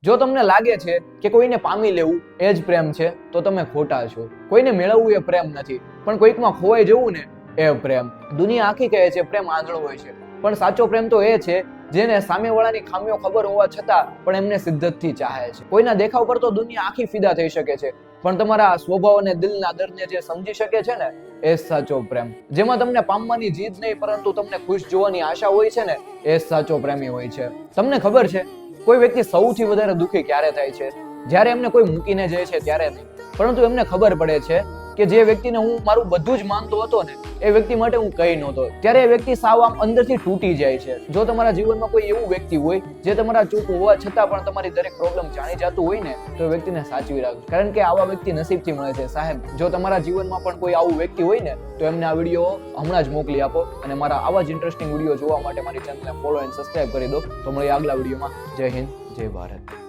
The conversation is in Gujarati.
જો તમને લાગે છે કે કોઈને પામી લેવું એ જ પ્રેમ છે તો તમે ખોટા છો. કોઈને મેળવવું એ પ્રેમ નથી, પણ કોઈકમાં ખોવાઈ જવું ને એ પ્રેમ. દુનિયા આખી કહે છે પ્રેમ આંધળો હોય છે, પણ સાચો પ્રેમ તો એ છે જેને સામેવાળાની ખામીઓ ખબર હોવા છતાં પણ એમને શિદ્દતથી ચાહે છે. કોઈના દેખાવ પર તો દુનિયા આખી ફિદા થઈ શકે છે, પણ તમારા સ્વભાવ અને દિલના દર્દને જે સમજી શકે છે ને એ સાચો પ્રેમ. જેમાં તમને પામવાની જીદ નહીં પરંતુ તમને ખુશ જોવાની આશા હોય છે ને એ સાચો પ્રેમી હોય છે. તમને ખબર છે કોઈ વ્યક્તિ સૌથી વધારે દુઃખી ક્યારે થાય છે? જ્યારે એમને કોઈ મૂકીને જાય છે ત્યારે નહીં, પરંતુ એમને ખબર પડે છે કે જે વ્યક્તિને હું મારું બધું જ માનતો હતો ને એ વ્યક્તિ માટે હું કઈ નહોતો, ત્યારે એ વ્યક્તિ સાવ આમ અંદરથી તૂટી જાય છે. જો તમારા જીવનમાં કોઈ એવું વ્યક્તિ હોય જે તમારા ચૂપ હોવા છતાં પણ તમારી દરેક પ્રોબ્લેમ જાણી જતું હોય ને તો એ વ્યક્તિને સાચવી રાખજો, કારણ કે આવા વ્યક્તિ નસીબથી મળે છે સાહેબ. જો તમારા જીવનમાં પણ કોઈ આવું વ્યક્તિ હોય ને તો એમને આ વિડીયો હમણાં જ મોકલી આપો, અને મારા આવા જ ઇન્ટરેસ્ટિંગ વિડીયો જોવા માટે મારી ચેનલને ફોલો એન્ડ સબસ્ક્રાઇબ કરી દો. તો મળીએ આગલા વિડીયોમાં. જય હિન્દ, જય ભારત.